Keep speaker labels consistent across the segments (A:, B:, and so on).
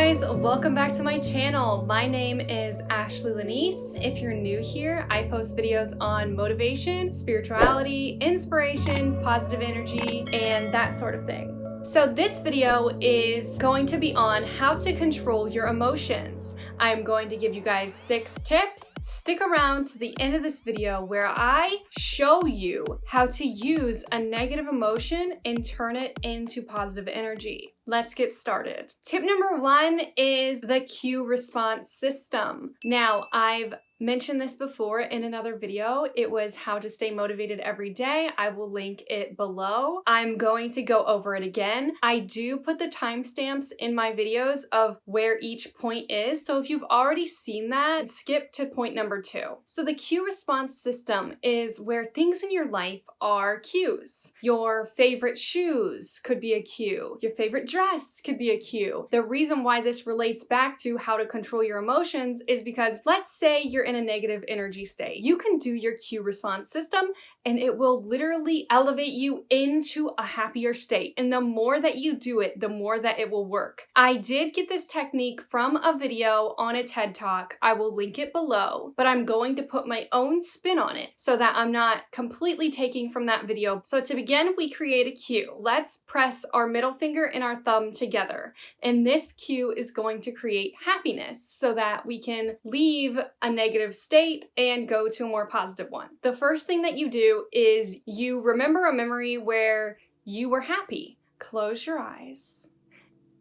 A: guys, welcome back to my channel. My name is Ashleylanese. If you're new here, I post videos on motivation, spirituality, inspiration, positive energy, and that sort of thing. So this video is going to be on how to control your emotions. I'm going to give you guys 6 tips. Stick around to the end of this video where I show you how to use a negative emotion and turn it into positive energy. Let's get started. Tip number 1 is the cue response system. Now, I've mentioned this before in another video. It was how to stay motivated every day. I will link it below. I'm going to go over it again. I do put the timestamps in my videos of where each point is. So if you've already seen that, skip to point number 2. So the cue response system is where things in your life are cues. Your favorite shoes could be a cue. Your favorite dress could be a cue. The reason why this relates back to how to control your emotions is because let's say you're in a negative energy state. You can do your cue response system and it will literally elevate you into a happier state. And the more that you do it, the more that it will work. I did get this technique from a video on a TED Talk. I will link it below, but I'm going to put my own spin on it so that I'm not completely taking from that video. So to begin, we create a cue. Let's press our middle finger and our thumb together. And this cue is going to create happiness so that we can leave a negative state and go to a more positive one. The first thing that you do is you remember a memory where you were happy. Close your eyes.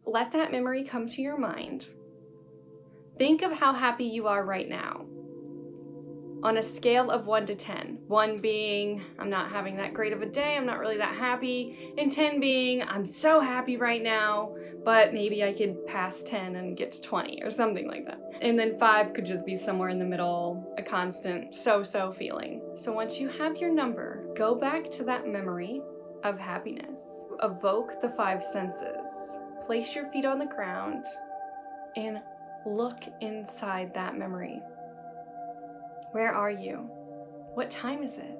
A: Let that memory come to your mind. Think of how happy you are right now. On a scale of 1 to 10. 1 being, I'm not having that great of a day, I'm not really that happy. And 10 being, I'm so happy right now, but maybe I could pass 10 and get to 20 or something like that. And then 5 could just be somewhere in the middle, a constant so-so feeling. So once you have your number, go back to that memory of happiness. Evoke the 5 senses. Place your feet on the ground and look inside that memory. Where are you? What time is it?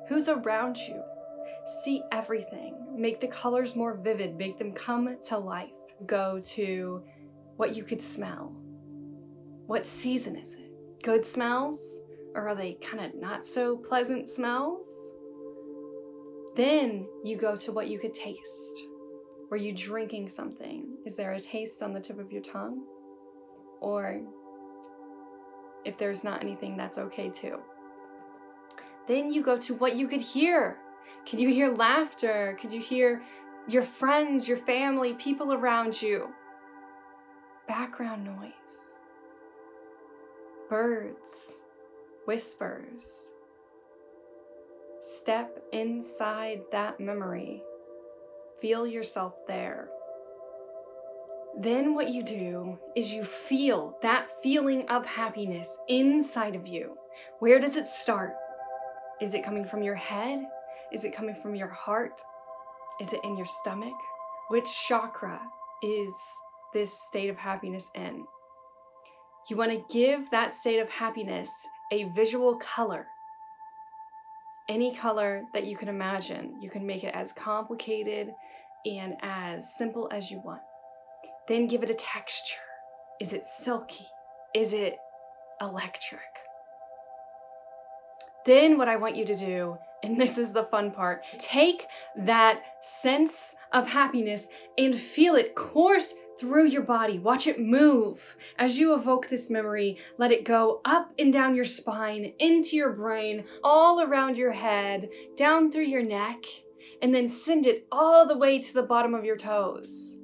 A: Who's around you? See everything. Make the colors more vivid. Make them come to life. Go to what you could smell. What season is it? Good smells? Or are they kind of not so pleasant smells? Then you go to what you could taste. Were you drinking something? Is there a taste on the tip of your tongue? Or if there's not anything, that's okay too. Then you go to what you could hear. Could you hear laughter? Could you hear your friends, your family, people around you? Background noise. Birds. Whispers. Step inside that memory. Feel yourself there. Then what you do is you feel that feeling of happiness inside of you. Where does it start? Is it coming from your head? Is it coming from your heart? Is it in your stomach? Which chakra is this state of happiness in? You want to give that state of happiness a visual color. Any color that you can imagine. You can make it as complicated and as simple as you want. Then give it a texture. Is it silky? Is it electric? Then what I want you to do, and this is the fun part, take that sense of happiness and feel it course through your body. Watch it move. As you evoke this memory, let it go up and down your spine, into your brain, all around your head, down through your neck, and then send it all the way to the bottom of your toes.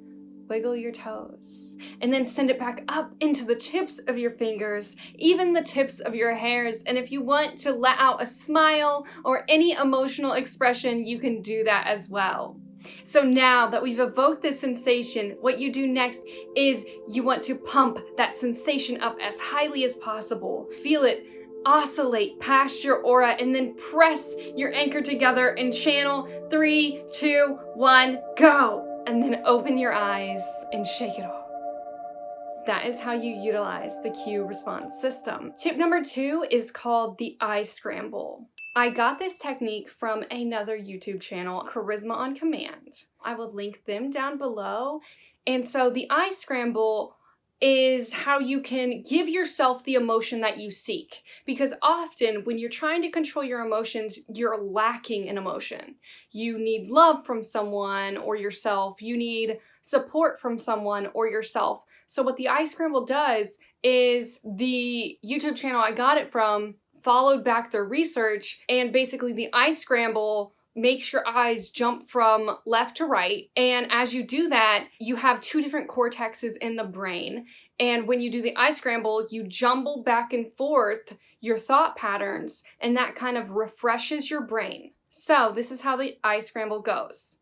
A: Wiggle your toes, and then send it back up into the tips of your fingers, even the tips of your hairs. And if you want to let out a smile or any emotional expression, you can do that as well. So now that we've evoked this sensation, what you do next is you want to pump that sensation up as highly as possible. Feel it oscillate past your aura, and then press your anchor together and channel 3, 2, 1, go. And then open your eyes and shake it off. That is how you utilize the cue response system. Tip number 2 is called the eye scramble. I got this technique from another YouTube channel, Charisma on Command. I will link them down below. And so the eye scramble is how you can give yourself the emotion that you seek. Because often when you're trying to control your emotions, you're lacking in emotion. You need love from someone or yourself. You need support from someone or yourself. So what the eye scramble does is the YouTube channel I got it from followed back their research, and basically the eye scramble makes your eyes jump from left to right. And as you do that, you have 2 different cortexes in the brain. And when you do the eye scramble, you jumble back and forth your thought patterns, and that kind of refreshes your brain. So this is how the eye scramble goes.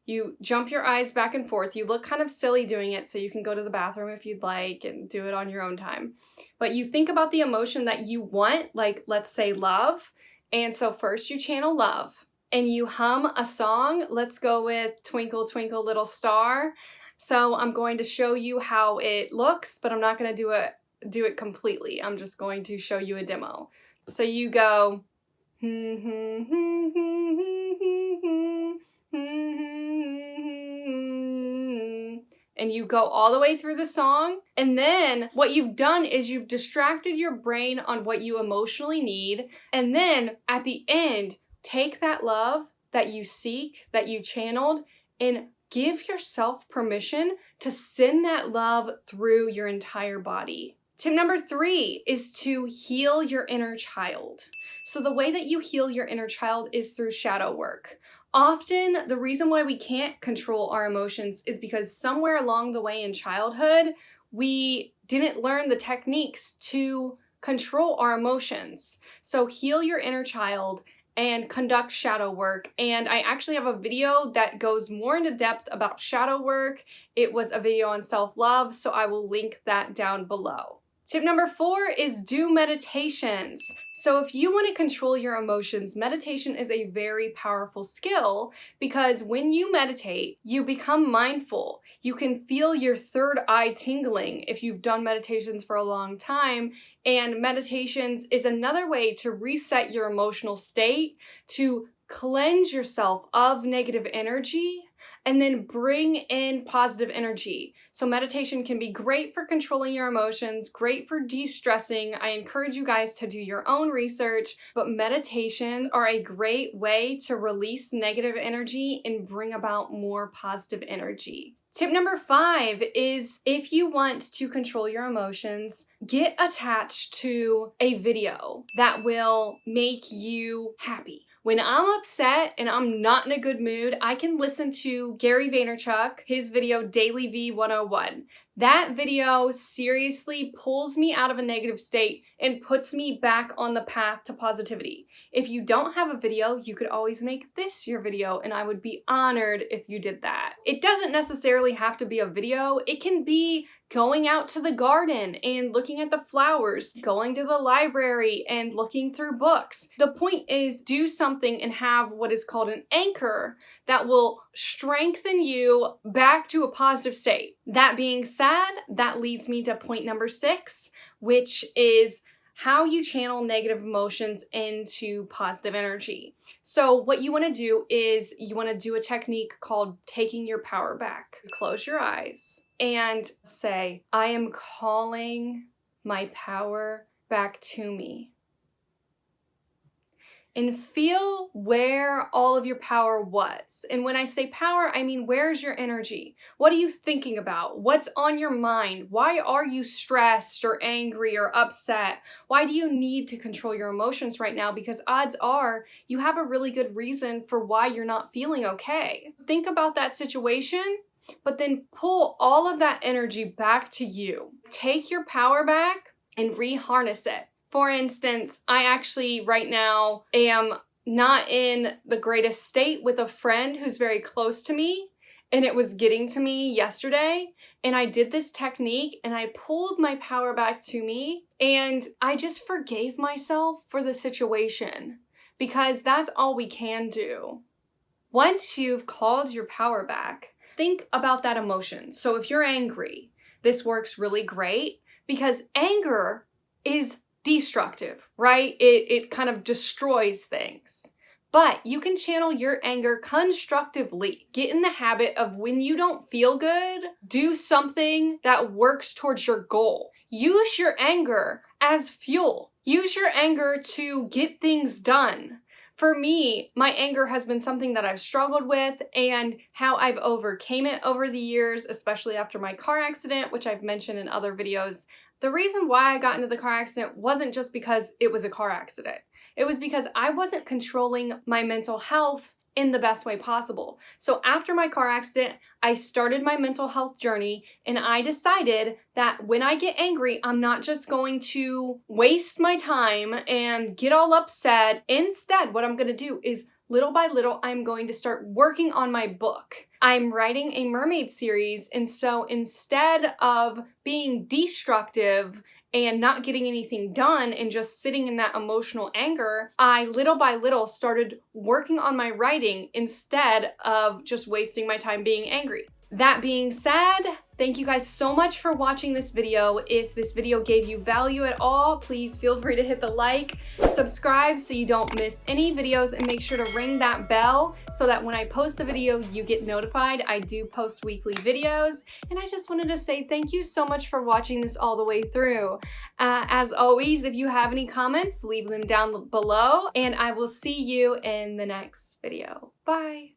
A: You jump your eyes back and forth. You look kind of silly doing it, so you can go to the bathroom if you'd like and do it on your own time. But you think about the emotion that you want, like let's say love. And so first you channel love and you hum a song. Let's go with Twinkle, Twinkle, Little Star. So I'm going to show you how it looks, but I'm not going to do it completely. I'm just going to show you a demo. So you go, and you go all the way through the song. And then what you've done is you've distracted your brain on what you emotionally need. And then at the end, take that love that you seek, that you channeled, and give yourself permission to send that love through your entire body. Tip number 3 is to heal your inner child. So the way that you heal your inner child is through shadow work. Often, the reason why we can't control our emotions is because somewhere along the way in childhood, we didn't learn the techniques to control our emotions. So heal your inner child and conduct shadow work. And I actually have a video that goes more into depth about shadow work. It was a video on self-love, so I will link that down below. Tip number 4 is do meditations. So if you want to control your emotions, meditation is a very powerful skill because when you meditate, you become mindful. You can feel your third eye tingling if you've done meditations for a long time. And meditations is another way to reset your emotional state, to cleanse yourself of negative energy, and then bring in positive energy. So meditation can be great for controlling your emotions, great for de-stressing. I encourage you guys to do your own research, but meditations are a great way to release negative energy and bring about more positive energy. Tip number 5 is if you want to control your emotions, get attached to a video that will make you happy. When I'm upset and I'm not in a good mood, I can listen to Gary Vaynerchuk, his video Daily V 101. That video seriously pulls me out of a negative state and puts me back on the path to positivity. If you don't have a video, you could always make this your video, and I would be honored if you did that. It doesn't necessarily have to be a video. It can be going out to the garden and looking at the flowers, going to the library and looking through books. The point is do something and have what is called an anchor that will strengthen you back to a positive state. That being said, that leads me to point number 6, which is how you channel negative emotions into positive energy. So what you want to do is you want to do a technique called taking your power back. Close your eyes and say, I am calling my power back to me. And feel where all of your power was. And when I say power, I mean, where's your energy? What are you thinking about? What's on your mind? Why are you stressed or angry or upset? Why do you need to control your emotions right now? Because odds are you have a really good reason for why you're not feeling okay. Think about that situation, but then pull all of that energy back to you. Take your power back and re-harness it. For instance, I actually right now am not in the greatest state with a friend who's very close to me, and it was getting to me yesterday, and I did this technique and I pulled my power back to me, and I just forgave myself for the situation because that's all we can do. Once you've called your power back, think about that emotion. So if you're angry, this works really great because anger is destructive, right? It kind of destroys things. But you can channel your anger constructively. Get in the habit of when you don't feel good, do something that works towards your goal. Use your anger as fuel. Use your anger to get things done. For me, my anger has been something that I've struggled with, and how I've overcame it over the years, especially after my car accident, which I've mentioned in other videos. The reason why I got into the car accident wasn't just because it was a car accident. It was because I wasn't controlling my mental health in the best way possible. So after my car accident, I started my mental health journey, and I decided that when I get angry, I'm not just going to waste my time and get all upset. Instead, what I'm gonna do is little by little, I'm going to start working on my book. I'm writing a mermaid series, and so instead of being destructive and not getting anything done and just sitting in that emotional anger, I little by little started working on my writing instead of just wasting my time being angry. That being said, thank you guys so much for watching this video. If this video gave you value at all, please feel free to hit the like, subscribe so you don't miss any videos, and make sure to ring that bell so that when I post a video, you get notified. I do post weekly videos, and I just wanted to say thank you so much for watching this all the way through. As always, if you have any comments, leave them down below, and I will see you in the next video. Bye.